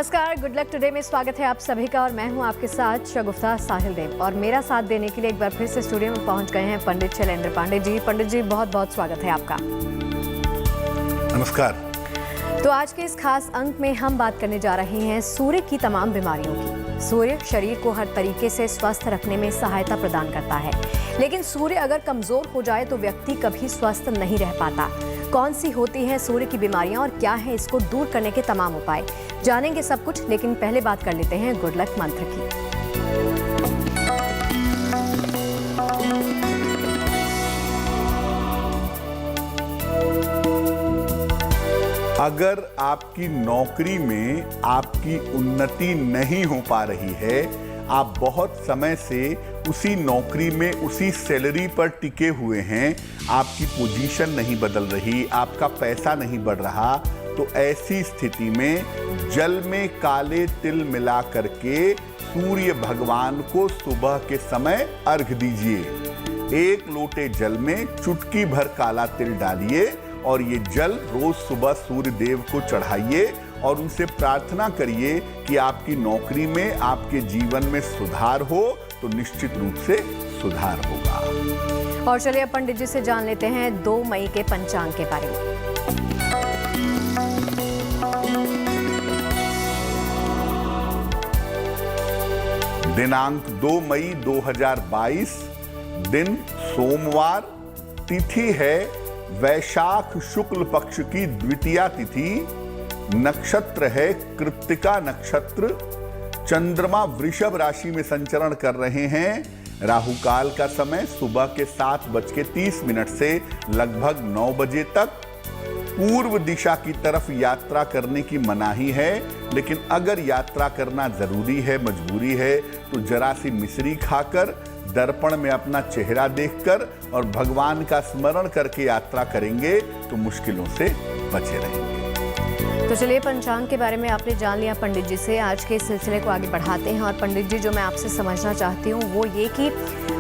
नमस्कार, good luck today में स्वागत है आप सभी का और मैं हूं आपके साथ शगुफ्ता साहिल देव। और मेरा साथ देने के लिए एक बार फिर से स्टूडियो में पहुंच गए हैं पंडित शैलेंद्र पांडे जी। पंडित जी, बहुत बहुत स्वागत है आपका। नमस्कार। तो आज के इस खास अंक में हम बात करने जा रहे हैं सूर्य की तमाम बीमारियों की। सूर्य शरीर को हर तरीके से स्वस्थ रखने में सहायता प्रदान करता है, लेकिन सूर्य अगर कमजोर हो जाए तो व्यक्ति कभी स्वस्थ नहीं रह पाता। कौन सी होती हैं सूर्य की बीमारियां और क्या है इसको दूर करने के तमाम उपाय, जानेंगे सब कुछ। लेकिन पहले बात कर लेते हैं गुड लक मंत्र की। अगर आपकी नौकरी में आपकी उन्नति नहीं हो पा रही है, आप बहुत समय से उसी नौकरी में उसी सैलरी पर टिके हुए हैं, आपकी पोजीशन नहीं बदल रही, आपका पैसा नहीं बढ़ रहा, तो ऐसी स्थिति में जल में काले तिल मिला करके सूर्य भगवान को सुबह के समय अर्घ दीजिए। एक लोटे जल में चुटकी भर काला तिल डालिए और ये जल रोज सुबह सूर्य देव को चढ़ाइए और उनसे प्रार्थना करिए कि आपकी नौकरी में, आपके जीवन में सुधार हो, तो निश्चित रूप से सुधार होगा। और चलिए अब पंडित जी से जान लेते हैं 2 मई के पंचांग के बारे में। दिनांक 2 मई 2022, दिन सोमवार, तिथि है वैशाख शुक्ल पक्ष की द्वितीया तिथि, नक्षत्र है कृत्तिका नक्षत्र, चंद्रमा वृषभ राशि में संचरण कर रहे हैं। राहु काल का समय सुबह के 7:30 से लगभग 9 बजे तक। पूर्व दिशा की तरफ यात्रा करने की मनाही है, लेकिन अगर यात्रा करना जरूरी है, मजबूरी है, तो जरा सी मिश्री खाकर, दर्पण में अपना चेहरा देखकर और भगवान का स्मरण करके यात्रा करेंगे तो मुश्किलों से बचे रहेंगे। तो चलिए पंचांग के बारे में आपने जान लिया पंडित जी से। आज के इस सिलसिले को आगे बढ़ाते हैं। और पंडित जी, जो मैं आपसे समझना चाहती हूँ वो ये कि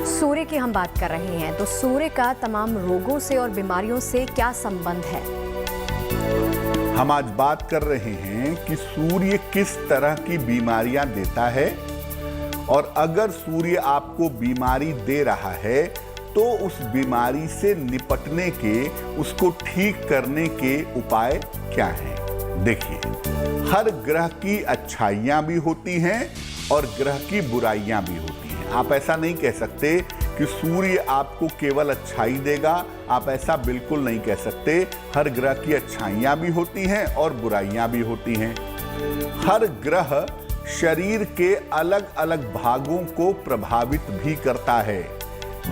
सूर्य की हम बात कर रहे हैं, तो सूर्य का तमाम रोगों से और बीमारियों से क्या संबंध है? हम आज बात कर रहे हैं कि सूर्य किस तरह की बीमारियां देता है, और अगर सूर्य आपको बीमारी दे रहा है तो उस बीमारी से निपटने के, उसको ठीक करने के उपाय क्या हैं। देखिए, हर ग्रह की अच्छाइयां भी होती हैं और ग्रह की बुराइयां भी होती हैं। आप ऐसा नहीं कह सकते कि सूर्य आपको केवल अच्छाई देगा, आप ऐसा बिल्कुल नहीं कह सकते। हर ग्रह की अच्छाइयां भी होती हैं और बुराइयां भी होती हैं। हर ग्रह शरीर के अलग अलग भागों को प्रभावित भी करता है।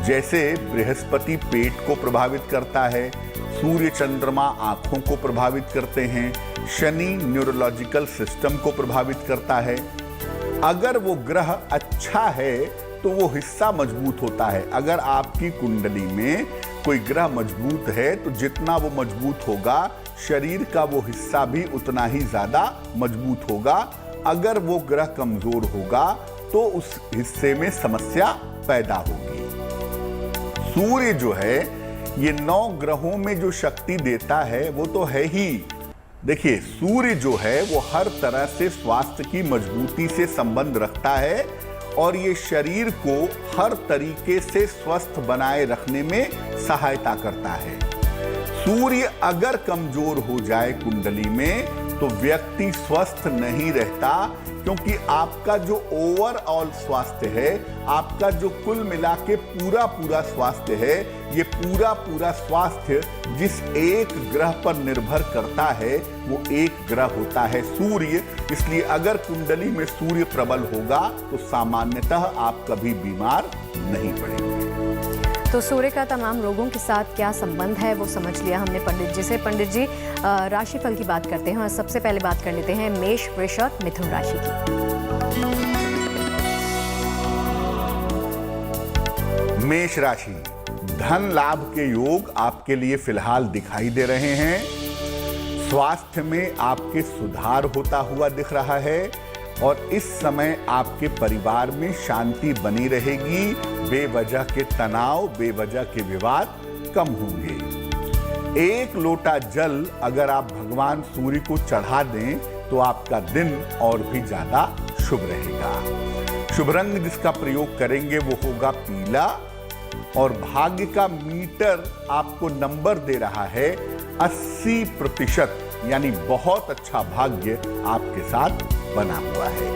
जैसे बृहस्पति पेट को प्रभावित करता है, सूर्य चंद्रमा आंखों को प्रभावित करते हैं, शनि न्यूरोलॉजिकल सिस्टम को प्रभावित करता है। अगर वो ग्रह अच्छा है तो वो हिस्सा मजबूत होता है। अगर आपकी कुंडली में कोई ग्रह मजबूत है तो जितना वो मजबूत होगा, शरीर का वो हिस्सा भी उतना ही ज्यादा मजबूत होगा। अगर वो ग्रह कमजोर होगा तो उस हिस्से में समस्या पैदा होगी। सूर्य जो है, ये 9 ग्रहों में जो शक्ति देता है वो तो है ही। देखिए, सूर्य जो है वो हर तरह से स्वास्थ्य की मजबूती से संबंध रखता है और ये शरीर को हर तरीके से स्वस्थ बनाए रखने में सहायता करता है। सूर्य अगर कमजोर हो जाए कुंडली में तो व्यक्ति स्वस्थ नहीं रहता, क्योंकि आपका जो ओवरऑल स्वास्थ्य है, आपका जो कुल मिला के पूरा स्वास्थ्य है, ये पूरा स्वास्थ्य जिस एक ग्रह पर निर्भर करता है वो एक ग्रह होता है सूर्य। इसलिए अगर कुंडली में सूर्य प्रबल होगा तो सामान्यतः आप कभी बीमार नहीं पड़ेंगे। तो सूर्य का तमाम रोगों के साथ क्या संबंध है वो समझ लिया हमने पंडित जी से। पंडित जी, राशिफल की बात करते हैं और सबसे पहले बात कर लेते हैं मेष, वृष और मिथुन राशि की। मेष राशि, धन लाभ के योग आपके लिए फिलहाल दिखाई दे रहे हैं। स्वास्थ्य में आपके सुधार होता हुआ दिख रहा है और इस समय आपके परिवार में शांति बनी रहेगी। बेवजह के तनाव, बेवजह के विवाद कम होंगे। 1 लोटा जल अगर आप भगवान सूर्य को चढ़ा दें तो आपका दिन और भी ज्यादा शुभ रहेगा। शुभ रंग जिसका प्रयोग करेंगे वो होगा पीला और भाग्य का मीटर आपको नंबर दे रहा है 80%, यानी बहुत अच्छा भाग्य आपके साथ बना हुआ है।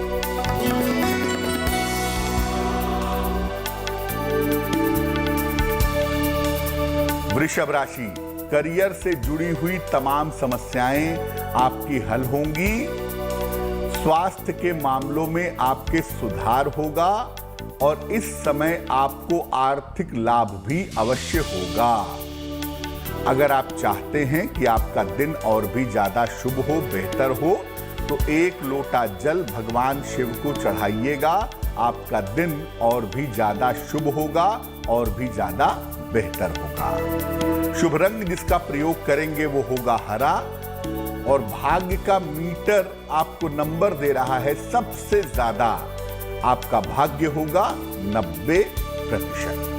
वृषभ राशि, करियर से जुड़ी हुई तमाम समस्याएं आपकी हल होंगी। स्वास्थ्य के मामलों में आपके सुधार होगा और इस समय आपको आर्थिक लाभ भी अवश्य होगा। अगर आप चाहते हैं कि आपका दिन और भी ज्यादा शुभ हो, बेहतर हो, तो 1 लोटा जल भगवान शिव को चढ़ाइएगा। आपका दिन और भी ज्यादा शुभ होगा और भी ज्यादा बेहतर होगा। शुभ रंग जिसका प्रयोग करेंगे वो होगा हरा और भाग्य का मीटर आपको नंबर दे रहा है सबसे ज्यादा। आपका भाग्य होगा 90%।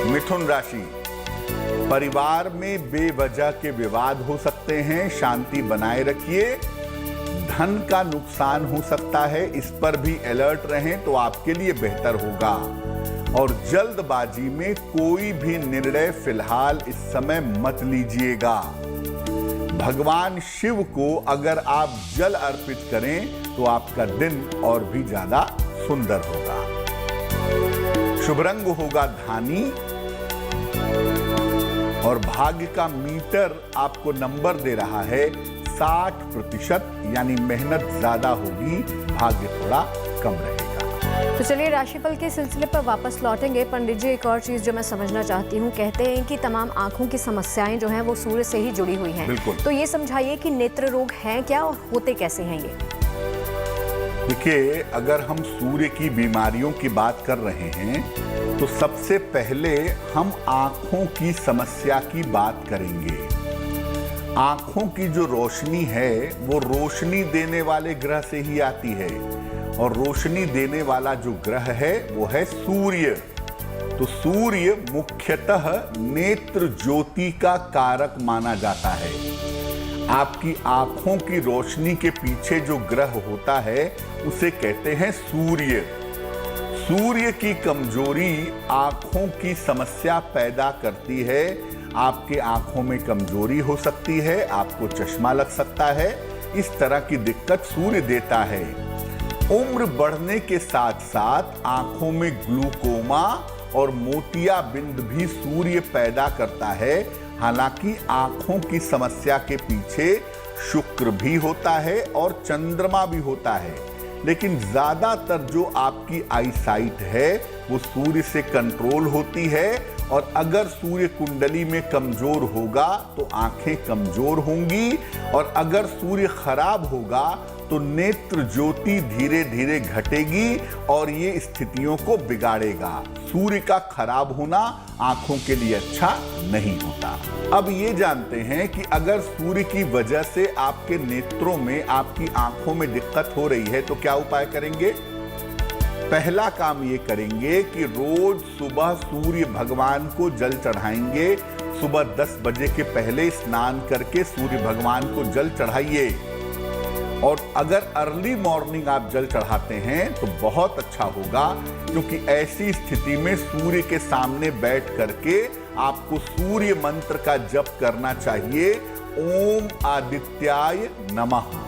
मिथुन राशि, परिवार में बेवजह के विवाद हो सकते हैं, शांति बनाए रखिए। धन का नुकसान हो सकता है, इस पर भी अलर्ट रहें तो आपके लिए बेहतर होगा। और जल्दबाजी में कोई भी निर्णय फिलहाल इस समय मत लीजिएगा। भगवान शिव को अगर आप जल अर्पित करें तो आपका दिन और भी ज्यादा सुंदर होगा। शुभ रंग होगा धानी और भाग्य का मीटर आपको नंबर दे रहा है 60%, यानी मेहनत ज्यादा होगी, भाग्य थोड़ा कम रहेगा। तो चलिए राशिफल के सिलसिले पर वापस लौटेंगे। पंडित जी, एक और चीज जो मैं समझना चाहती हूँ, कहते हैं कि तमाम आंखों की समस्याएं जो हैं वो सूर्य से ही जुड़ी हुई हैं। बिल्कुल। तो ये समझाइए कि नेत्र रोग हैं क्या और होते कैसे हैं ये? देखिए, अगर हम सूर्य की बीमारियों की बात कर रहे हैं तो सबसे पहले हम आंखों की समस्या की बात करेंगे। आंखों की जो रोशनी है वो रोशनी देने वाले ग्रह से ही आती है और रोशनी देने वाला जो ग्रह है वो है सूर्य। तो सूर्य मुख्यतः नेत्र ज्योति का कारक माना जाता है। आपकी आंखों की रोशनी के पीछे जो ग्रह होता है उसे कहते हैं सूर्य। सूर्य की कमजोरी आंखों की समस्या पैदा करती है। आपके आंखों में कमजोरी हो सकती है, आपको चश्मा लग सकता है, इस तरह की दिक्कत सूर्य देता है। उम्र बढ़ने के साथ साथ आंखों में ग्लूकोमा और मोतियाबिंद भी सूर्य पैदा करता है। हालांकि आंखों की समस्या के पीछे शुक्र भी होता है और चंद्रमा भी होता है, लेकिन ज्यादातर जो आपकी आईसाइट है वो सूर्य से कंट्रोल होती है। और अगर सूर्य कुंडली में कमजोर होगा तो आंखें कमजोर होंगी और अगर सूर्य खराब होगा तो नेत्र ज्योति धीरे धीरे घटेगी और ये स्थितियों को बिगाड़ेगा। सूर्य का खराब होना आंखों के लिए अच्छा नहीं होता। अब ये जानते हैं कि अगर सूर्य की वजह से आपके नेत्रों में, आपकी आंखों में दिक्कत हो रही है तो क्या उपाय करेंगे? पहला काम ये करेंगे कि रोज सुबह सूर्य भगवान को जल चढ़ाएंगे। सुबह 10 बजे के पहले स्नान करके सूर्य भगवान को जल चढ़ाइए। और अगर अर्ली मॉर्निंग आप जल चढ़ाते हैं तो बहुत अच्छा होगा, क्योंकि ऐसी स्थिति में सूर्य के सामने बैठ करके आपको सूर्य मंत्र का जप करना चाहिए, ओम आदित्याय नमः।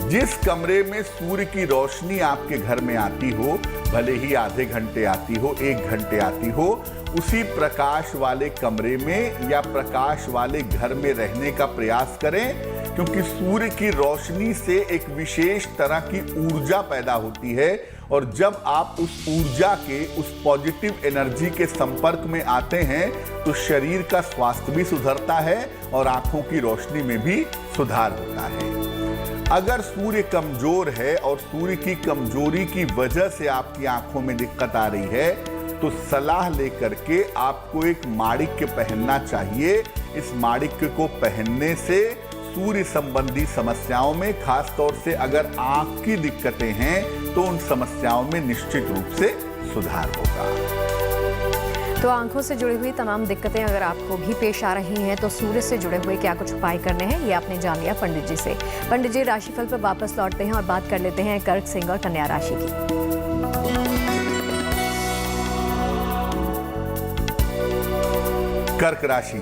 जिस कमरे में सूर्य की रोशनी आपके घर में आती हो, भले ही आधे घंटे आती हो, 1 घंटे आती हो, उसी प्रकाश वाले कमरे में या प्रकाश वाले घर में रहने का प्रयास करें, क्योंकि सूर्य की रोशनी से एक विशेष तरह की ऊर्जा पैदा होती है और जब आप उस ऊर्जा के, उस पॉजिटिव एनर्जी के संपर्क में आते हैं तो शरीर का स्वास्थ्य भी सुधरता है और आंखों की रोशनी में भी सुधार होता है। अगर सूर्य कमजोर है और सूर्य की कमजोरी की वजह से आपकी आंखों में दिक्कत आ रही है तो सलाह लेकर के आपको एक माणिक्य पहनना चाहिए। इस माणिक्य को पहनने से सूर्य संबंधी समस्याओं में, खास तौर से अगर आंख की दिक्कतें हैं तो उन समस्याओं में निश्चित रूप से सुधार होगा। तो आंखों से जुड़ी हुई तमाम दिक्कतें अगर आपको भी पेश आ रही हैं तो सूर्य से जुड़े हुए क्या कुछ उपाय करने हैं, ये आपने जान लिया पंडित जी से। पंडित जी राशिफल पर वापस लौटते हैं और बात कर लेते हैं कर्क, सिंह और कन्या राशि की। कर्क राशि,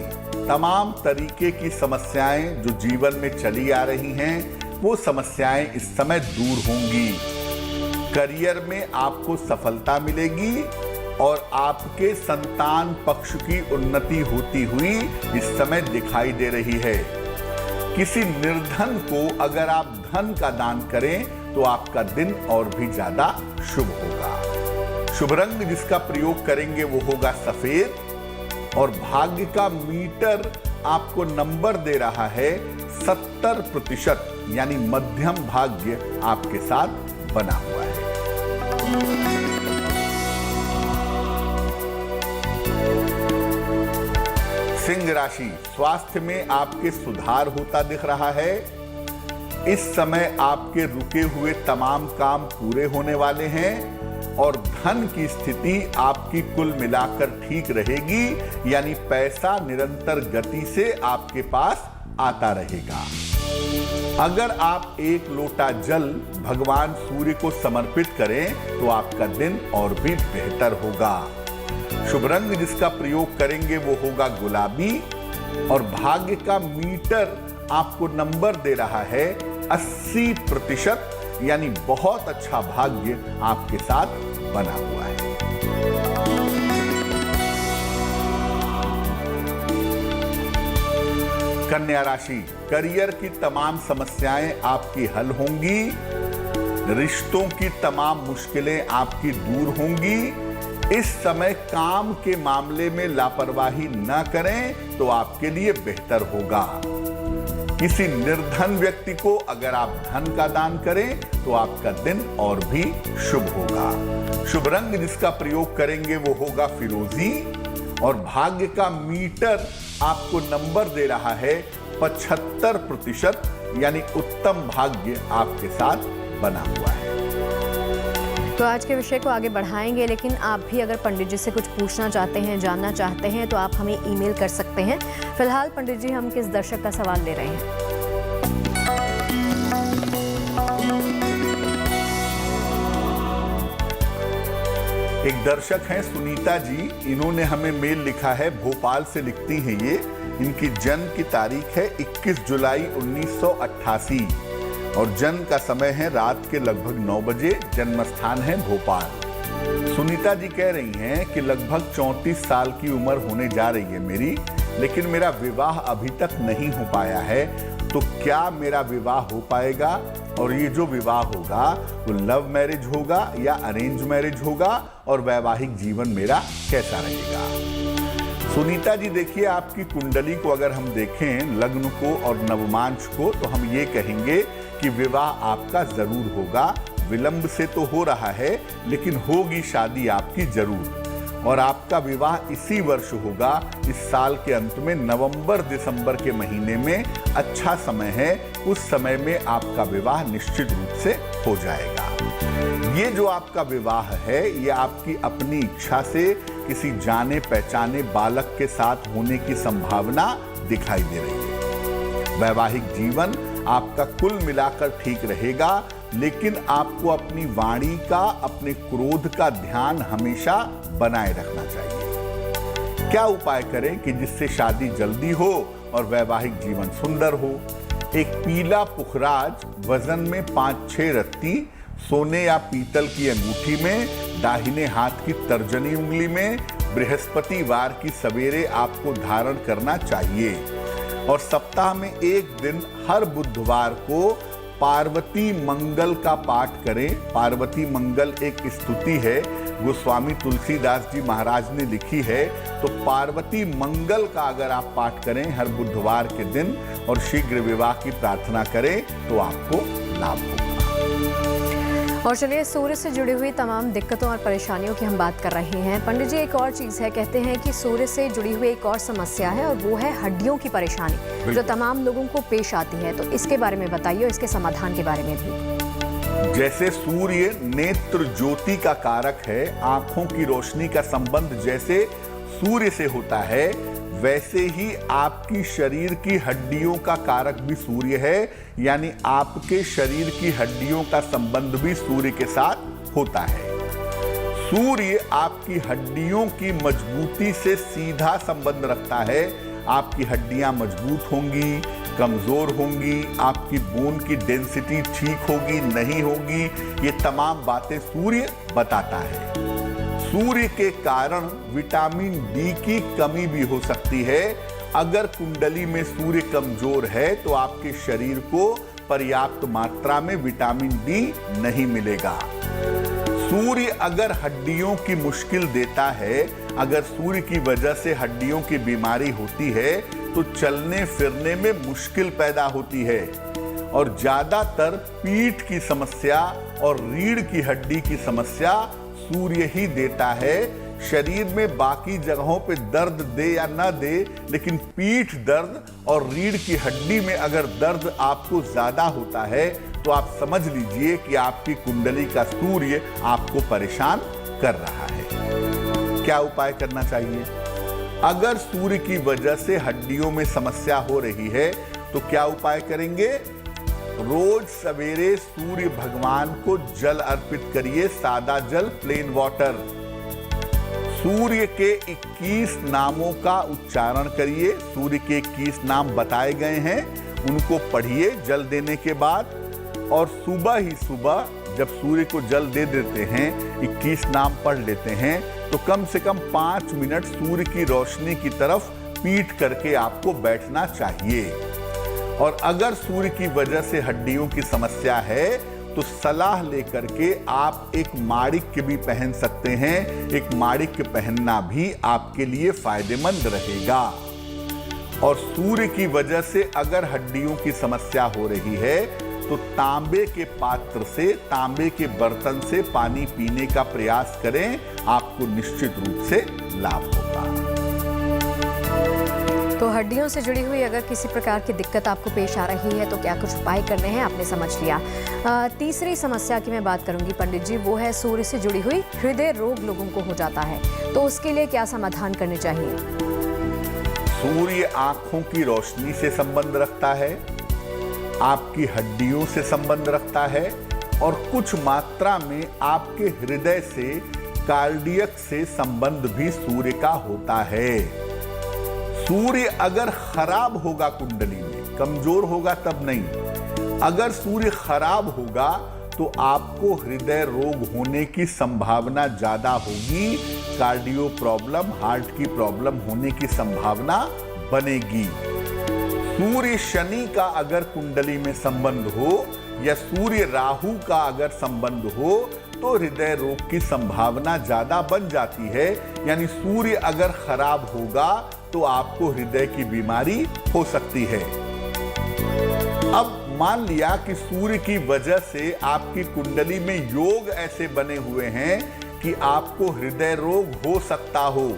तमाम तरीके की समस्याएं जो जीवन में चली आ रही हैं, वो समस्याएं इस समय दूर होंगी। करियर में आपको सफलता मिलेगी और आपके संतान पक्ष की उन्नति होती हुई इस समय दिखाई दे रही है। किसी निर्धन को अगर आप धन का दान करें तो आपका दिन और भी ज्यादा शुभ होगा। शुभ रंग जिसका प्रयोग करेंगे वो होगा सफेद और भाग्य का मीटर आपको नंबर दे रहा है 70%, यानी मध्यम भाग्य आपके साथ बना हुआ है। सिंह राशि, स्वास्थ्य में आपके सुधार होता दिख रहा है। इस समय आपके रुके हुए तमाम काम पूरे होने वाले हैं और धन की स्थिति आपकी कुल मिलाकर ठीक रहेगी, यानी पैसा निरंतर गति से आपके पास आता रहेगा। अगर आप एक लोटा जल भगवान सूर्य को समर्पित करें तो आपका दिन और भी बेहतर होगा। शुभ रंग जिसका प्रयोग करेंगे वो होगा गुलाबी और भाग्य का मीटर आपको नंबर दे रहा है 80%, यानी बहुत अच्छा भाग्य आपके साथ बना हुआ है। कन्या राशि, करियर की तमाम समस्याएं आपकी हल होंगी। रिश्तों की तमाम मुश्किलें आपकी दूर होंगी। इस समय काम के मामले में लापरवाही न करें तो आपके लिए बेहतर होगा। किसी निर्धन व्यक्ति को अगर आप धन का दान करें तो आपका दिन और भी शुभ होगा। शुभ रंग जिसका प्रयोग करेंगे वो होगा फिरोजी और भाग्य का मीटर आपको नंबर दे रहा है 75%, यानी उत्तम भाग्य आपके साथ बना हुआ है। तो आज के विषय को आगे बढ़ाएंगे, लेकिन आप भी अगर पंडित जी से कुछ पूछना चाहते हैं, जानना चाहते हैं तो आप हमें ईमेल कर सकते हैं। फिलहाल पंडित जी हम किस दर्शक का सवाल ले रहे हैं? एक दर्शक हैं सुनीता जी, इन्होंने हमें मेल लिखा है, भोपाल से लिखती हैं ये। इनकी जन्म की तारीख है 21 जुलाई 1988 और जन्म का समय है रात के लगभग 9 बजे। जन्म स्थान है भोपाल। सुनीता जी कह रही हैं कि लगभग 34 साल की उम्र होने जा रही है मेरी, लेकिन मेरा विवाह अभी तक नहीं हो पाया है, तो क्या मेरा विवाह हो पाएगा? और ये जो विवाह होगा वो लव मैरिज होगा या अरेंज मैरिज होगा और वैवाहिक जीवन मेरा कैसा रहेगा? सुनीता जी देखिए, आपकी कुंडली को अगर हम देखें, लग्न को और नवमांश को, तो हम ये कहेंगे कि विवाह आपका जरूर होगा। विलंब से तो हो रहा है, लेकिन होगी शादी आपकी जरूर। और आपका विवाह इसी वर्ष होगा। इस साल के अंत में नवंबर दिसंबर के महीने में अच्छा समय है, उस समय में आपका विवाह निश्चित रूप से हो जाएगा। ये जो आपका विवाह है ये आपकी अपनी इच्छा से किसी जाने पहचाने बालक के साथ होने की संभावना दिखाई दे रही है। वैवाहिक जीवन आपका कुल मिलाकर ठीक रहेगा, लेकिन आपको अपनी वाणी का, अपने क्रोध का ध्यान हमेशा बनाए रखना चाहिए। क्या उपाय करें कि जिससे शादी जल्दी हो और वैवाहिक जीवन सुंदर हो? एक पीला पुखराज वजन में 5-6 रत्ती सोने या पीतल की अंगूठी में, दाहिने हाथ की तर्जनी उंगली में, बृहस्पतिवार की सवेरे आपको धारण करना चाहिए। और सप्ताह में एक दिन हर बुधवार को पार्वती मंगल का पाठ करें। पार्वती मंगल एक स्तुति है, गोस्वामी तुलसीदास जी महाराज ने लिखी है। तो पार्वती मंगल का अगर आप पाठ करें हर बुधवार के दिन और शीघ्र विवाह की प्रार्थना करें तो आपको लाभ होगा। और चलिए, सूर्य से जुड़ी हुई तमाम दिक्कतों और परेशानियों की हम बात कर रहे हैं। पंडित जी, एक और चीज़ है, कहते हैं कि सूर्य से जुड़ी हुई एक और समस्या है और वो है हड्डियों की परेशानी जो तमाम लोगों को पेश आती है। तो इसके बारे में बताइए, इसके समाधान के बारे में भी। जैसे सूर्य नेत्र ज्योति का कारक है, आंखों की रोशनी का संबंध जैसे सूर्य से होता है, वैसे ही आपकी शरीर की हड्डियों का कारक भी सूर्य है, यानी आपके शरीर की हड्डियों का संबंध भी सूर्य के साथ होता है। सूर्य आपकी हड्डियों की मजबूती से सीधा संबंध रखता है। आपकी हड्डियां मजबूत होंगी, कमजोर होंगी, आपकी बोन की डेंसिटी ठीक होगी, नहीं होगी, ये तमाम बातें सूर्य बताता है। सूर्य के कारण विटामिन डी की कमी भी हो सकती है। अगर कुंडली में सूर्य कमजोर है तो आपके शरीर को पर्याप्त मात्रा में विटामिन डी नहीं मिलेगा। सूर्य अगर हड्डियों की मुश्किल देता है, अगर सूर्य की वजह से हड्डियों की बीमारी होती है तो चलने फिरने में मुश्किल पैदा होती है, और ज्यादातर पीठ की समस्या और रीढ़ की हड्डी की समस्या सूर्य ही देता है। शरीर में बाकी जगहों पे दर्द दे या ना दे, लेकिन पीठ दर्द और रीढ़ की हड्डी में अगर दर्द आपको ज्यादा होता है तो आप समझ लीजिए कि आपकी कुंडली का सूर्य आपको परेशान कर रहा है। क्या उपाय करना चाहिए? अगर सूर्य की वजह से हड्डियों में समस्या हो रही है तो क्या उपाय करेंगे? रोज सवेरे सूर्य भगवान को जल अर्पित करिए, सादा जल, प्लेन वाटर। सूर्य के 21 नामों का उच्चारण करिए। सूर्य के 21 नाम बताए गए हैं, उनको पढ़िए जल देने के बाद। और सुबह ही सुबह जब सूर्य को जल दे देते हैं, 21 नाम पढ़ लेते हैं, तो कम से कम 5 मिनट सूर्य की रोशनी की तरफ पीठ करके आपको बैठना चाहिए। और अगर सूर्य की वजह से हड्डियों की समस्या है तो सलाह लेकर के आप एक माणिक्य भी पहन सकते हैं। एक माणिक्य पहनना भी आपके लिए फायदेमंद रहेगा। और सूर्य की वजह से अगर हड्डियों की समस्या हो रही है तो तांबे के पात्र से, तांबे के बर्तन से पानी पीने का प्रयास करें, आपको निश्चित रूप से लाभ होगा। तो हड्डियों से जुड़ी हुई अगर किसी प्रकार की दिक्कत आपको पेश आ रही है तो क्या कुछ उपाय करने हैं, आपने समझ लिया। तीसरी समस्या की मैं बात करूंगी पंडित जी, वो है सूर्य से जुड़ी हुई हृदय रोग लोगों को हो जाता है, तो उसके लिए क्या समाधान करने चाहिए? सूर्य आंखों की रोशनी से संबंध रखता है, आपकी हड्डियों से संबंध रखता है, और कुछ मात्रा में आपके हृदय से, कार्डियक से संबंध भी सूर्य का होता है। सूर्य अगर खराब होगा, कुंडली में कमजोर होगा तब नहीं, अगर सूर्य खराब होगा तो आपको हृदय रोग होने की संभावना ज्यादा होगी। कार्डियो प्रॉब्लम, हार्ट की प्रॉब्लम होने की संभावना बनेगी। सूर्य शनि का अगर कुंडली में संबंध हो या सूर्य राहु का अगर संबंध हो तो हृदय रोग की संभावना ज्यादा बन जाती है। यानी सूर्य अगर खराब होगा तो आपको हृदय की बीमारी हो सकती है। अब मान लिया कि सूर्य की वजह से आपकी कुंडली में योग ऐसे बने हुए हैं कि आपको हृदय रोग हो सकता हो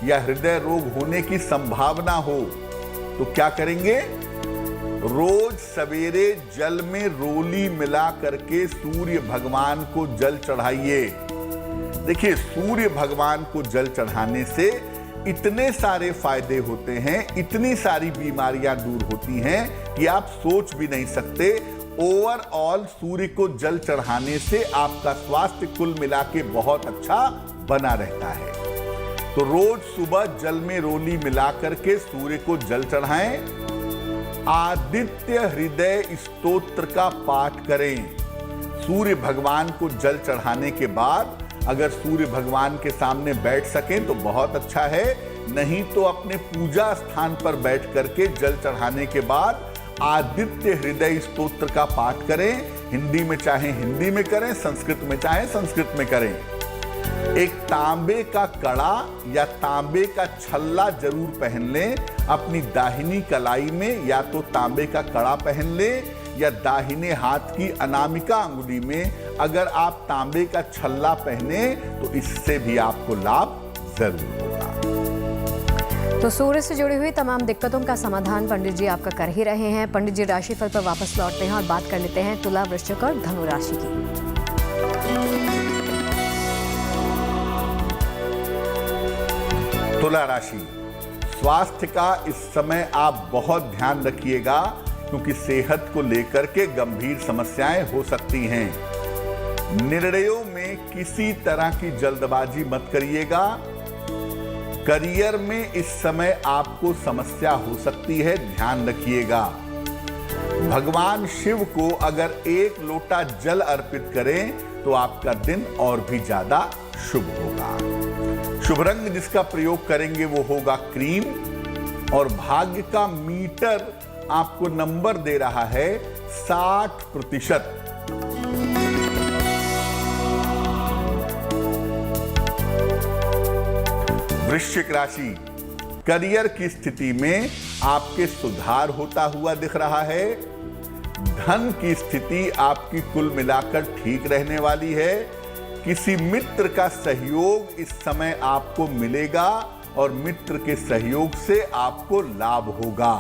या हृदय रोग होने की संभावना हो, तो क्या करेंगे? रोज सवेरे जल में रोली मिला करके सूर्य भगवान को जल चढ़ाइए। देखिए, सूर्य भगवान को जल चढ़ाने से इतने सारे फायदे होते हैं, इतनी सारी बीमारियां दूर होती हैं कि आप सोच भी नहीं सकते। ओवरऑल सूर्य को जल चढ़ाने से आपका स्वास्थ्य कुल मिला के बहुत अच्छा बना रहता है। तो रोज सुबह जल में रोली मिला करके सूर्य को जल चढ़ाएं। आदित्य हृदय स्तोत्र का पाठ करें। सूर्य भगवान को जल चढ़ाने के बाद अगर सूर्य भगवान के सामने बैठ सकें तो बहुत अच्छा है, नहीं तो अपने पूजा स्थान पर बैठ करके जल चढ़ाने के बाद आदित्य हृदय स्तोत्र का पाठ करें। हिंदी में चाहे हिंदी में करें, संस्कृत में चाहे संस्कृत में करें। एक तांबे का कड़ा या तांबे का छल्ला जरूर पहन लें अपनी दाहिनी कलाई में, या तो तांबे का कड़ा पहन लें या दाहिने हाथ की अनामिका अंगुली में अगर आप तांबे का छल्ला पहने तो इससे भी आपको लाभ जरूर होगा। तो सूर्य से जुड़ी हुई तमाम दिक्कतों का समाधान पंडित जी आपका कर ही रहे हैं। पंडित जी राशिफल पर वापस लौटते हैं और बात कर लेते हैं तुला, वृश्चिक और धनु राशि की। तुला राशि, स्वास्थ्य का इस समय आप बहुत ध्यान रखिएगा क्योंकि सेहत को लेकर के गंभीर समस्याएं हो सकती हैं। निर्णयों में किसी तरह की जल्दबाजी मत करिएगा। करियर में इस समय आपको समस्या हो सकती है, ध्यान रखिएगा। भगवान शिव को अगर 1 लोटा जल अर्पित करें तो आपका दिन और भी ज्यादा शुभ होगा। शुभ रंग जिसका प्रयोग करेंगे वो होगा क्रीम और भाग्य का मीटर आपको नंबर दे रहा है 60%। वृश्चिक राशि, करियर की स्थिति में आपके सुधार होता हुआ दिख रहा है। धन की स्थिति आपकी कुल मिलाकर ठीक रहने वाली है। किसी मित्र का सहयोग इस समय आपको मिलेगा और मित्र के सहयोग से आपको लाभ होगा।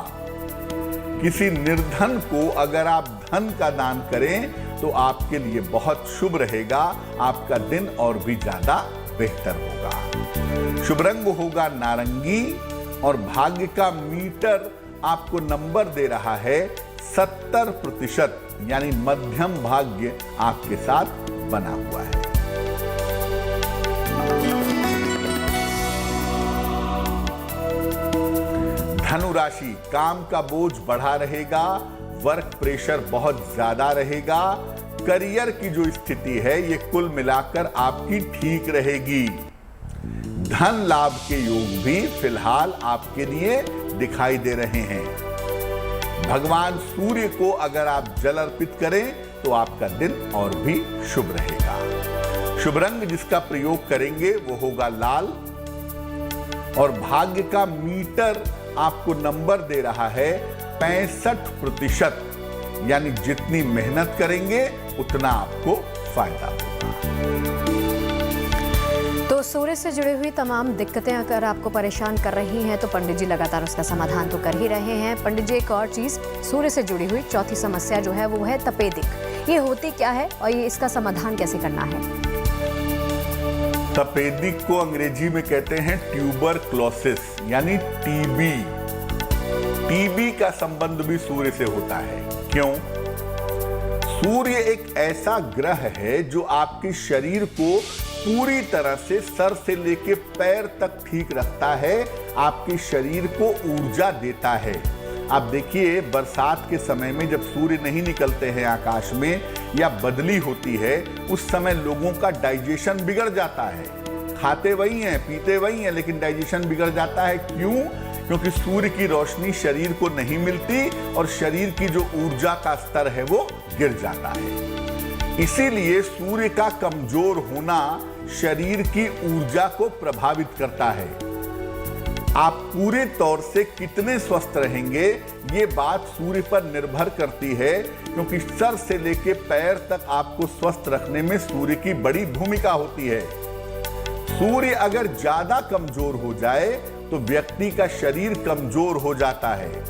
किसी निर्धन को अगर आप धन का दान करें तो आपके लिए बहुत शुभ रहेगा, आपका दिन और भी ज्यादा बेहतर होगा। शुभ रंग होगा नारंगी और भाग्य का मीटर आपको नंबर दे रहा है 70%, यानी मध्यम भाग्य आपके साथ बना हुआ है। धनु राशि, काम का बोझ बढ़ा रहेगा, वर्क प्रेशर बहुत ज्यादा रहेगा। करियर की जो स्थिति है ये कुल मिलाकर आपकी ठीक रहेगी। धन लाभ के योग भी फिलहाल आपके लिए दिखाई दे रहे हैं। भगवान सूर्य को अगर आप जल अर्पित करें तो आपका दिन और भी शुभ रहेगा। शुभ रंग जिसका प्रयोग करेंगे वो होगा लाल और भाग्य का मीटर आपको नंबर दे रहा है 65%, यानी जितनी मेहनत करेंगे उतना आपको फायदा होगा। तो सूर्य से जुड़ी हुई तमाम दिक्कतें अगर आपको परेशान कर रही हैं तो पंडित जी लगातार उसका समाधान तो कर ही रहे हैं। पंडित जी, एक और चीज, सूर्य से जुड़ी हुई चौथी समस्या जो है वो है तपेदिक। ये होती क्या है और ये इसका समाधान कैसे करना है? तपेदिक को अंग्रेजी में कहते हैं ट्यूबरक्लोसिस, यानी टीबी। टीबी का संबंध भी सूर्य से होता है। क्यों? सूर्य एक ऐसा ग्रह है जो आपके शरीर को पूरी तरह से सर से लेके पैर तक ठीक रखता है, आपके शरीर को ऊर्जा देता है। आप देखिए बरसात के समय में जब सूर्य नहीं निकलते हैं आकाश में या बदली होती है, उस समय लोगों का डाइजेशन बिगड़ जाता है। खाते वही हैं, पीते वही हैं, लेकिन डाइजेशन बिगड़ जाता है। क्यों? क्योंकि सूर्य की रोशनी शरीर को नहीं मिलती और शरीर की जो ऊर्जा का स्तर है वो गिर जाता है। इसीलिए सूर्य का कमजोर होना शरीर की ऊर्जा को प्रभावित करता है। आप पूरे तौर से कितने स्वस्थ रहेंगे ये बात सूर्य पर निर्भर करती है, क्योंकि सर से लेके पैर तक आपको स्वस्थ रखने में सूर्य की बड़ी भूमिका होती है। सूर्य अगर ज्यादा कमजोर हो जाए तो व्यक्ति का शरीर कमजोर हो जाता है।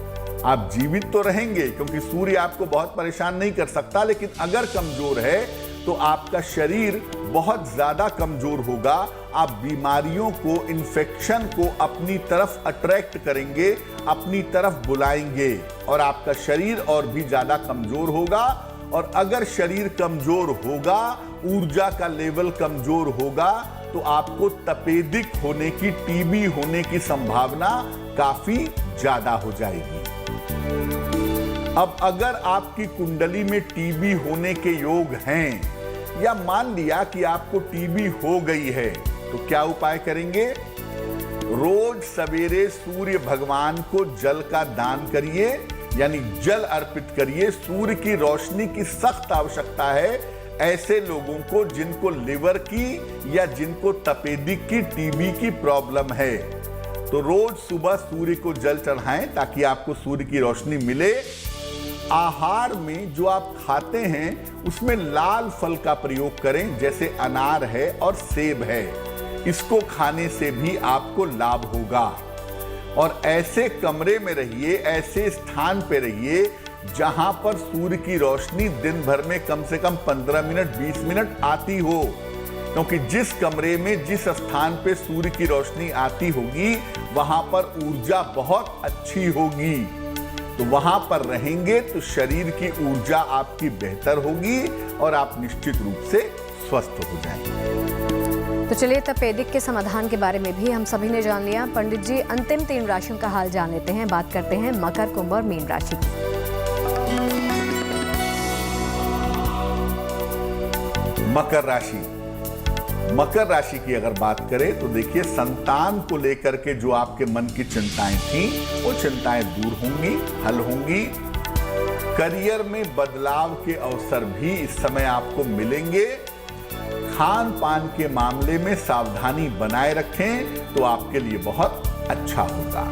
आप जीवित तो रहेंगे क्योंकि सूर्य आपको बहुत परेशान नहीं कर सकता, लेकिन अगर कमजोर है तो आपका शरीर बहुत ज्यादा कमजोर होगा। आप बीमारियों को, इन्फेक्शन को अपनी तरफ अट्रैक्ट करेंगे, अपनी तरफ बुलाएंगे और आपका शरीर और भी ज्यादा कमजोर होगा। और अगर शरीर कमजोर होगा, ऊर्जा का लेवल कमजोर होगा, तो आपको तपेदिक होने की, टीबी होने की संभावना काफी ज्यादा हो जाएगी। अब अगर आपकी कुंडली में टीबी होने के योग हैं या मान लिया कि आपको टीबी हो गई है, तो क्या उपाय करेंगे? रोज सवेरे सूर्य भगवान को जल का दान करिए, यानी जल अर्पित करिए। सूर्य की रोशनी की सख्त आवश्यकता है ऐसे लोगों को जिनको लिवर की या जिनको तपेदिक की, टीबी की प्रॉब्लम है। तो रोज सुबह सूर्य को जल चढ़ाएं ताकि आपको सूर्य की रोशनी मिले। आहार में जो आप खाते हैं उसमें लाल फल का प्रयोग करें, जैसे अनार है और सेब है। इसको खाने से भी आपको लाभ होगा। और ऐसे कमरे में रहिए, ऐसे स्थान पे रहिए जहां पर सूर्य की रोशनी दिन भर में कम से कम 15 मिनट 20 मिनट आती हो। क्योंकि जिस कमरे में जिस स्थान पे सूर्य की रोशनी आती होगी वहां पर ऊर्जा बहुत अच्छी होगी, तो वहां पर रहेंगे तो शरीर की ऊर्जा आपकी बेहतर होगी और आप निश्चित रूप से स्वस्थ हो जाएंगे। तो चलिए तपेदिक के समाधान के बारे में भी हम सभी ने जान लिया। पंडित जी, अंतिम 3 राशियों का हाल जान लेते हैं। बात करते हैं मकर, कुंभ और मीन राशि की। मकर राशि, मकर राशि की अगर बात करें तो देखिए, संतान को लेकर के जो आपके मन की चिंताएं थी वो चिंताएं दूर होंगी, हल होंगी। करियर में बदलाव के अवसर भी इस समय आपको मिलेंगे। खान पान के मामले में सावधानी बनाए रखें तो आपके लिए बहुत अच्छा होगा।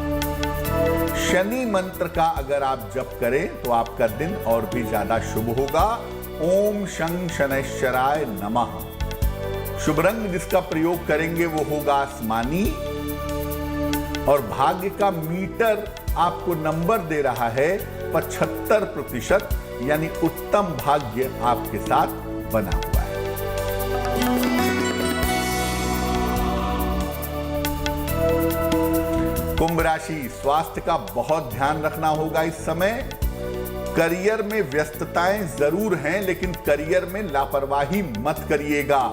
शनि मंत्र का अगर आप जप करें तो आपका दिन और भी ज्यादा शुभ होगा। ओम शं शनैश्चराय नमः। शुभ रंग जिसका प्रयोग करेंगे वो होगा आसमानी, और भाग्य का मीटर आपको नंबर दे रहा है 75%, यानी उत्तम भाग्य आपके साथ बना हुआ है। कुंभ राशि, स्वास्थ्य का बहुत ध्यान रखना होगा इस समय। करियर में व्यस्तताएं जरूर हैं, लेकिन करियर में लापरवाही मत करिएगा।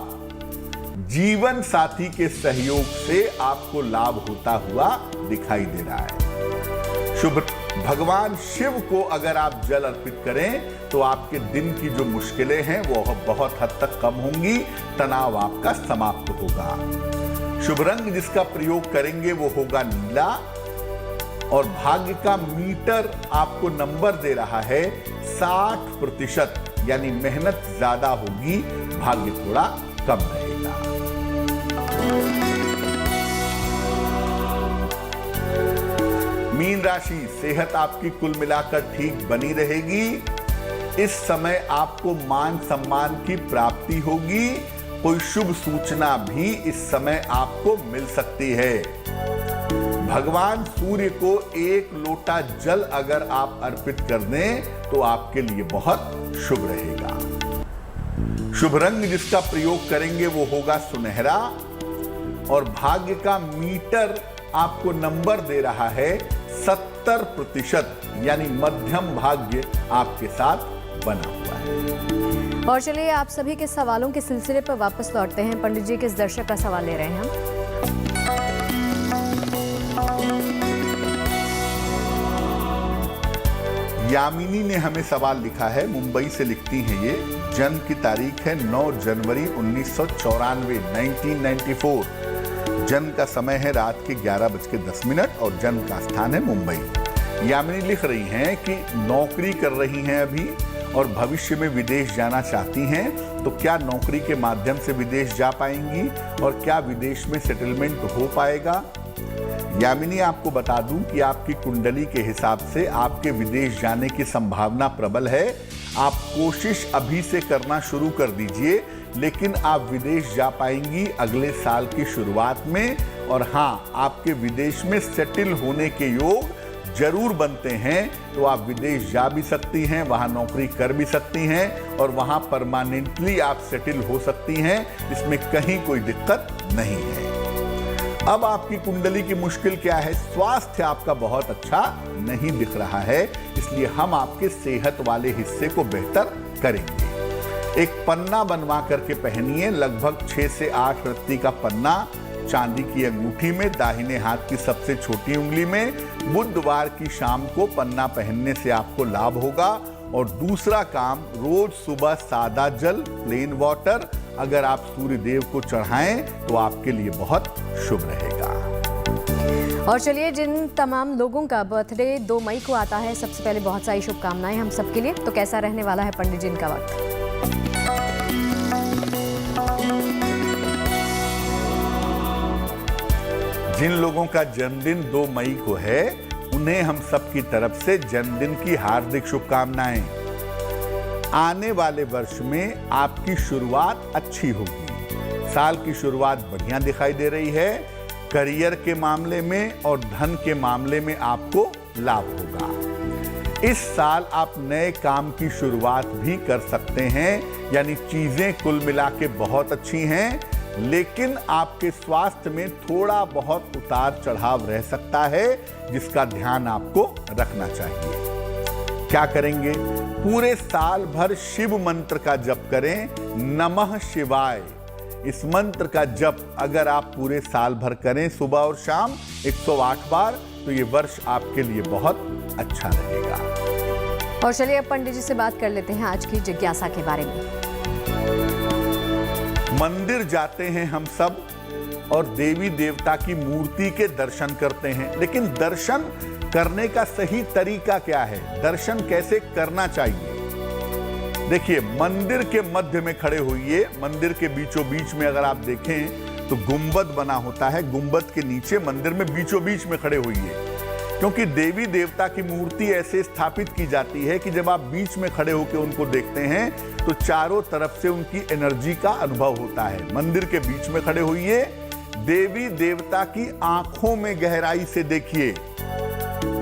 जीवन साथी के सहयोग से आपको लाभ होता हुआ दिखाई दे रहा है। शुभ, भगवान शिव को अगर आप जल अर्पित करें तो आपके दिन की जो मुश्किलें हैं वो बहुत हद तक कम होंगी, तनाव आपका समाप्त होगा। शुभ रंग जिसका प्रयोग करेंगे वो होगा नीला, और भाग्य का मीटर आपको नंबर दे रहा है 60%, यानी मेहनत ज्यादा होगी, भाग्य थोड़ा कम रहेगा। मीन राशि, सेहत आपकी कुल मिलाकर ठीक बनी रहेगी। इस समय आपको मान सम्मान की प्राप्ति होगी। कोई शुभ सूचना भी इस समय आपको मिल सकती है। भगवान सूर्य को 1 लोटा जल अगर आप अर्पित कर दें तो आपके लिए बहुत शुभ रहेगा। शुभ रंग जिसका प्रयोग करेंगे वो होगा सुनहरा, और भाग्य का मीटर आपको नंबर दे रहा है 70%, यानी मध्यम भाग्य आपके साथ बना हुआ है। और चलिए आप सभी के सवालों के सिलसिले पर वापस लौटते हैं। पंडित जी, किस दर्शक का सवाल ले रहे हैं हम? यामिनी ने हमें सवाल लिखा है, मुंबई से लिखती हैं ये। जन्म की तारीख है 9 जनवरी 1994, 1994। जन्म का समय है रात के 11:10 और जन्म का स्थान है मुंबई। यामिनी लिख रही हैं कि नौकरी कर रही हैं अभी और भविष्य में विदेश जाना चाहती हैं, तो क्या नौकरी के माध्यम से विदेश जा पाएंगी और क्या विदेश में सेटलमेंट हो पाएगा? यामिनी, आपको बता दूं कि आपकी कुंडली के हिसाब से आपके विदेश जाने की संभावना प्रबल है। आप कोशिश अभी से करना शुरू कर दीजिए, लेकिन आप विदेश जा पाएंगी अगले साल की शुरुआत में। और हाँ, आपके विदेश में सेटल होने के योग जरूर बनते हैं, तो आप विदेश जा भी सकती हैं, वहां नौकरी कर भी सकती हैं और वहां परमानेंटली आप सेटल हो सकती हैं। इसमें कहीं कोई दिक्कत नहीं है। अब आपकी कुंडली की मुश्किल क्या है? स्वास्थ्य आपका बहुत अच्छा नहीं दिख रहा है, इसलिए हम आपके सेहत वाले हिस्से को बेहतर करेंगे। एक पन्ना बनवा करके पहनिए, लगभग 6 से 8 रत्ती का पन्ना चांदी की अंगूठी में, दाहिने हाथ की सबसे छोटी उंगली में। बुधवार की शाम को पन्ना पहनने से आपको लाभ होगा। और दूसरा काम, रोज सुबह सादा जल, प्लेन वाटर अगर आप सूर्य देव को चढ़ाएं तो आपके लिए बहुत शुभ रहेगा। और चलिए, जिन तमाम लोगों का बर्थडे 2 मई को आता है, सबसे पहले बहुत सारी शुभकामनाएं हम सबके लिए। तो कैसा रहने वाला है पंडित जी इनका वक्त? जिन लोगों का जन्मदिन 2 मई को है, उन्हें हम सबकी तरफ से जन्मदिन की हार्दिक शुभकामनाएं। आने वाले वर्ष में आपकी शुरुआत अच्छी होगी। साल की शुरुआत बढ़िया दिखाई दे रही है। करियर के मामले में और धन के मामले में आपको लाभ होगा। इस साल आप नए काम की शुरुआत भी कर सकते हैं, यानी चीजें कुल मिला के बहुत अच्छी हैं। लेकिन आपके स्वास्थ्य में थोड़ा बहुत उतार चढ़ाव रह सकता है, जिसका ध्यान आपको रखना चाहिए। क्या करेंगे? पूरे साल भर शिव मंत्र का जप करें, नमः शिवाय। इस मंत्र का जप अगर आप पूरे साल भर करें सुबह और शाम 108 बार, तो ये वर्ष आपके लिए बहुत अच्छा रहेगा। और चलिए अब पंडित जी से बात कर लेते हैं आज की जिज्ञासा के बारे में। मंदिर जाते हैं हम सब और देवी देवता की मूर्ति के दर्शन करते हैं, लेकिन दर्शन करने का सही तरीका क्या है? दर्शन कैसे करना चाहिए? देखिए, मंदिर के मध्य में खड़े होइए। मंदिर के बीचों बीच में अगर आप देखें तो गुंबद बना होता है, गुंबद के नीचे मंदिर में बीचों बीच में खड़े होइए, क्योंकि देवी देवता की मूर्ति ऐसे स्थापित की जाती है कि जब आप बीच में खड़े होकर उनको देखते हैं तो चारों तरफ से उनकी एनर्जी का अनुभव होता है। मंदिर के बीच में खड़े होइए, देवी देवता की आंखों में गहराई से देखिए,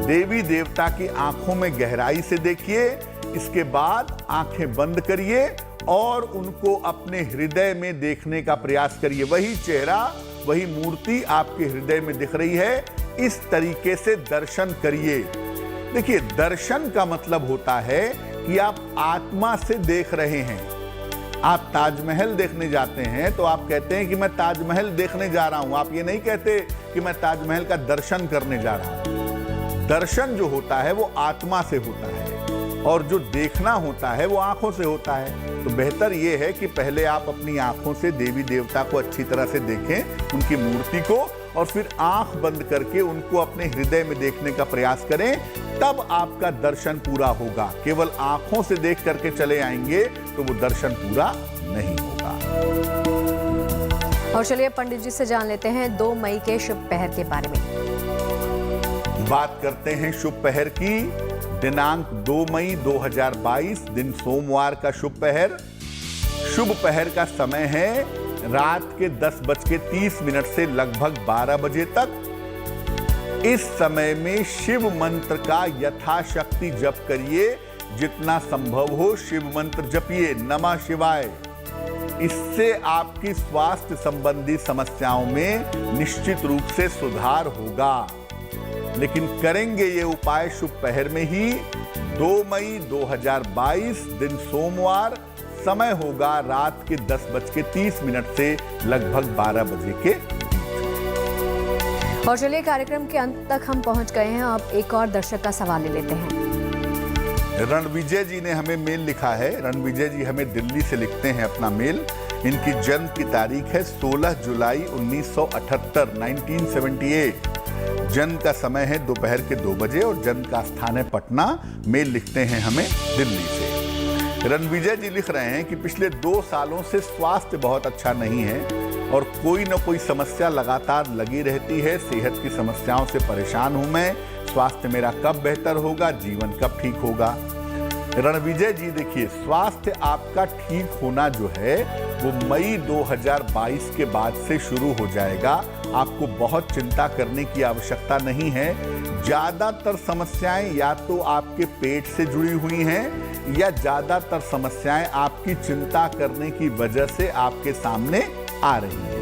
देवी देवता की आंखों में गहराई से देखिए। इसके बाद आंखें बंद करिए और उनको अपने हृदय में देखने का प्रयास करिए। वही चेहरा, वही मूर्ति आपके हृदय में दिख रही है। इस तरीके से दर्शन करिए। देखिए, दर्शन का मतलब होता है कि आप आत्मा से देख रहे हैं। आप ताजमहल देखने जाते हैं तो आप कहते हैं कि मैं ताजमहल देखने जा रहा हूं। आप ये नहीं कहते कि मैं ताजमहल का दर्शन करने जा रहा हूं। दर्शन जो होता है वो आत्मा से होता है और जो देखना होता है वो आंखों से होता है। तो बेहतर ये है कि पहले आप अपनी आंखों से देवी देवता को अच्छी तरह से देखें, उनकी मूर्ति को, और फिर आंख बंद करके उनको अपने हृदय में देखने का प्रयास करें, तब आपका दर्शन पूरा होगा। केवल आंखों से देख करके चले आएंगे तो वो दर्शन पूरा नहीं होगा। और चलिए पंडित जी से जान लेते हैं 2 मई के शुभ पहर के बारे में। बात करते हैं शुभ पहर की। दिनांक 2 मई 2022, दिन सोमवार का शुभ पहर। शुभ पहर का समय है रात के 10:30 से लगभग 12 बजे तक। इस समय में शिव मंत्र का यथाशक्ति जप करिए, जितना संभव हो शिव मंत्र जपिए, नमः शिवाय। इससे आपकी स्वास्थ्य संबंधी समस्याओं में निश्चित रूप से सुधार होगा। लेकिन करेंगे ये उपाय शुभ पहर में ही। 2 मई 2022, दिन सोमवार, समय होगा रात के 10:30 से लगभग 12 बजे के। और चलिए कार्यक्रम के अंत तक हम पहुंच गए हैं। अब एक और दर्शक का सवाल ले लेते हैं। रणविजय जी ने हमें मेल लिखा है। रणविजय जी हमें दिल्ली से लिखते हैं अपना मेल। इनकी जन्म की तारीख है 16 जुलाई 1978, 1978। जन्म का समय है दोपहर के 2 बजे और जन्म का स्थान है पटना। मेल लिखते हैं हमें दिल्ली से। रणविजय जी लिख रहे हैं कि पिछले 2 सालों से स्वास्थ्य बहुत अच्छा नहीं है और कोई न कोई समस्या लगातार लगी रहती है। सेहत की समस्याओं से परेशान हूं मैं। स्वास्थ्य मेरा कब बेहतर होगा, जीवन कब ठीक होगा? रणविजय जी, देखिए, स्वास्थ्य आपका ठीक होना जो है वो मई 2022 के बाद से शुरू हो जाएगा। आपको बहुत चिंता करने की आवश्यकता नहीं है। ज्यादातर समस्याएं या तो आपके पेट से जुड़ी हुई हैं या ज्यादातर समस्याएं आपकी चिंता करने की वजह से आपके सामने आ रही हैं।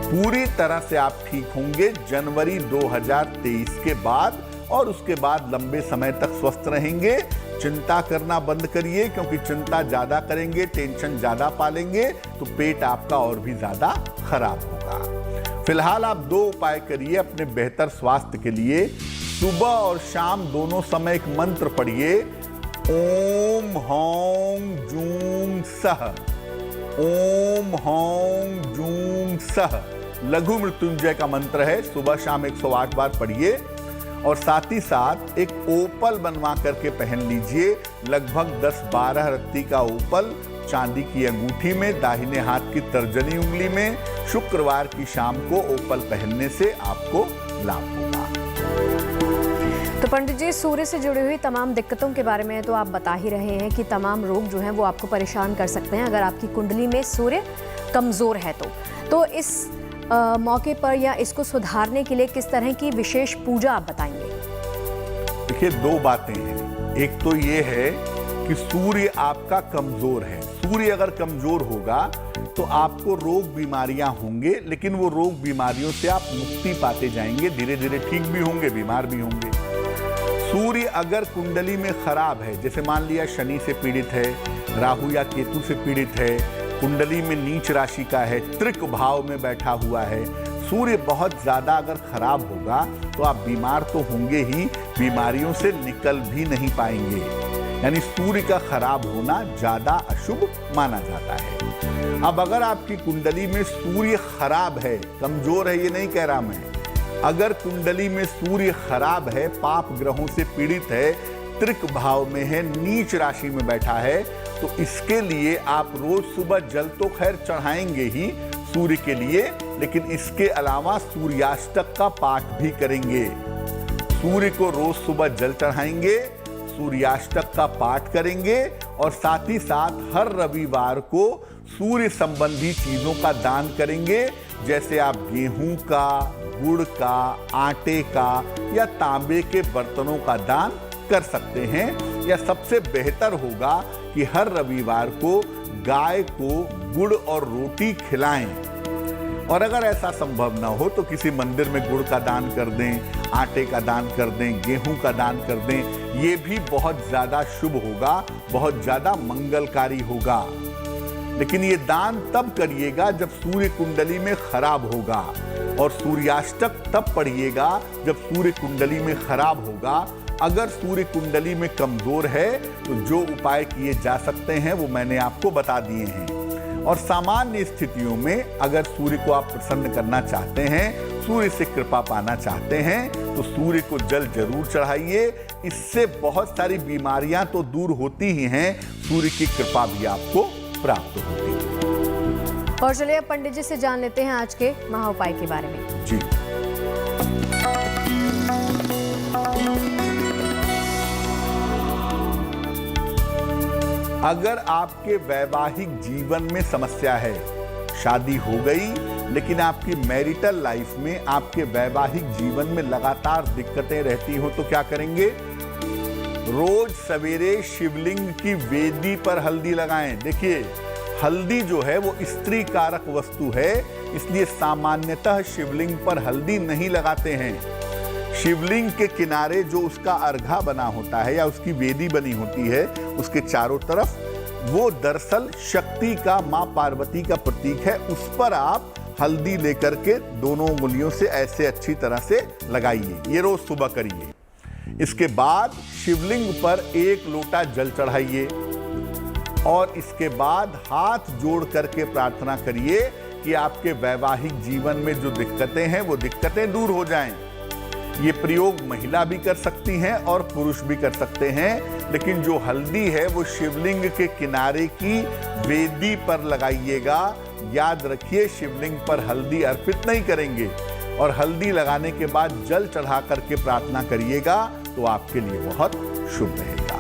पूरी तरह से आप ठीक होंगे जनवरी 2023 के बाद, और उसके बाद लंबे समय तक स्वस्थ रहेंगे। चिंता करना बंद करिए, क्योंकि चिंता ज्यादा करेंगे, टेंशन ज्यादा पालेंगे तो पेट आपका और भी ज्यादा खराब होगा। फिलहाल आप 2 उपाय करिए अपने बेहतर स्वास्थ्य के लिए। सुबह और शाम दोनों समय एक मंत्र पढ़िए, ओम हौं जूं सह। ओम हौं जूं सह लघु मृत्युंजय का मंत्र है। सुबह शाम 108 बार पढ़िए और साथ ही साथ एक ओपल बनवा करके पहन लीजिए। लगभग 10-12 रत्ती का ओपल चांदी की अंगूठी में, दाहिने हाथ की तर्जनी उंगली में। शुक्रवार की शाम को ओपल पहनने से आपको लाभ होगा। तो पंडित जी, सूर्य से जुड़ी हुई तमाम दिक्कतों के बारे में तो आप बता ही रहे हैं कि तमाम रोग जो हैं वो आपको परेशान कर सकते हैं अगर आपकी कुंडली में सूर्य कमज़ोर है तो इस मौके पर या इसको सुधारने के लिए किस तरह की विशेष पूजा आप बताएंगे? देखिए, 2 बातें हैं। एक तो ये है कि सूर्य आपका कमजोर है। सूर्य अगर कमजोर होगा तो आपको रोग बीमारियां होंगे, लेकिन वो रोग बीमारियों से आप मुक्ति पाते जाएंगे, धीरे धीरे ठीक भी होंगे, बीमार भी होंगे। सूर्य अगर कुंडली में खराब है, जैसे मान लिया शनि से पीड़ित है, राहु या केतु से पीड़ित है, कुंडली में नीच राशि का है, त्रिक भाव में बैठा हुआ है, सूर्य बहुत ज्यादा अगर खराब होगा तो आप बीमार तो होंगे ही, बीमारियों से निकल भी नहीं पाएंगे। यानी सूर्य का खराब होना ज्यादा अशुभ माना जाता है। अब अगर आपकी कुंडली में सूर्य खराब है, कमजोर है ये नहीं कह रहा मैं, अगर कुंडली में सूर्य खराब है, पाप ग्रहों से पीड़ित है, त्रिक भाव में है, नीच राशि में बैठा है, तो इसके लिए आप रोज सुबह जल तो खैर चढ़ाएंगे ही सूर्य के लिए, लेकिन इसके अलावा सूर्याष्टक का पाठ भी करेंगे। सूर्य को रोज सुबह जल चढ़ाएंगे, सूर्याष्टक का पाठ करेंगे और साथ ही साथ हर रविवार को सूर्य संबंधी चीजों का दान करेंगे। जैसे आप गेहूं का, गुड़ का, आटे का या तांबे के बर्तनों का दान कर सकते हैं। या सबसे बेहतर होगा कि हर रविवार को गाय को गुड़ और रोटी खिलाएं। और अगर ऐसा संभव ना हो तो किसी मंदिर में गुड़ का दान कर दें, आटे का दान कर दें, गेहूं का दान कर दें। ये भी बहुत ज्यादा शुभ होगा, बहुत ज्यादा मंगलकारी होगा। लेकिन ये दान तब करिएगा जब सूर्य कुंडली में खराब होगा, और सूर्याष्टक तब पढ़िएगा जब सूर्य कुंडली में खराब होगा। अगर सूर्य कुंडली में कमजोर है तो जो उपाय किए जा सकते हैं वो मैंने आपको बता दिए हैं। और सामान्य स्थितियों में अगर सूर्य को आप प्रसन्न करना चाहते हैं, सूर्य से कृपा पाना चाहते हैं, तो सूर्य को जल जरूर चढ़ाइए। इससे बहुत सारी बीमारियां तो दूर होती ही हैं, सूर्य की कृपा भी आपको प्राप्त होती है। और चलिए अब पंडित जी से जान लेते हैं आज के महाउपाय के बारे में। जी, अगर आपके वैवाहिक जीवन में समस्या है, शादी हो गई लेकिन आपकी मैरिटल लाइफ में, आपके वैवाहिक जीवन में लगातार दिक्कतें रहती हो, तो क्या करेंगे? रोज सवेरे शिवलिंग की वेदी पर हल्दी लगाएं। देखिए, हल्दी जो है वो स्त्री कारक वस्तु है, इसलिए सामान्यतः शिवलिंग पर हल्दी नहीं लगाते हैं। शिवलिंग के किनारे जो उसका अर्घा बना होता है या उसकी वेदी बनी होती है, उसके चारों तरफ, वो दरअसल शक्ति का, मां पार्वती का प्रतीक है। उस पर आप हल्दी लेकर के दोनों उंगलियों से ऐसे अच्छी तरह से लगाइए। ये रोज सुबह करिए। इसके बाद शिवलिंग पर 1 लोटा जल चढ़ाइए और इसके बाद हाथ जोड़ करके प्रार्थना करिए कि आपके वैवाहिक जीवन में जो दिक्कतें हैं वो दिक्कतें दूर हो जाएं। ये प्रयोग महिला भी कर सकती हैं और पुरुष भी कर सकते हैं, लेकिन जो हल्दी है वो शिवलिंग के किनारे की वेदी पर लगाइएगा। याद रखिए, शिवलिंग पर हल्दी अर्पित नहीं करेंगे और हल्दी लगाने के बाद जल चढ़ा करके प्रार्थना करिएगा, तो आपके लिए बहुत शुभ रहेगा।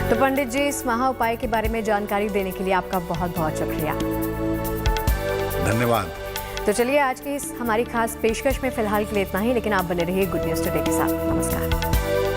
तो पंडित जी, इस महाउपाय के बारे में जानकारी देने के लिए आपका बहुत बहुत शुक्रिया। धन्यवाद। तो चलिए, आज की इस हमारी खास पेशकश में फिलहाल के लिए इतना ही, लेकिन आप बने रहिए गुड न्यूज टुडे के साथ। नमस्कार।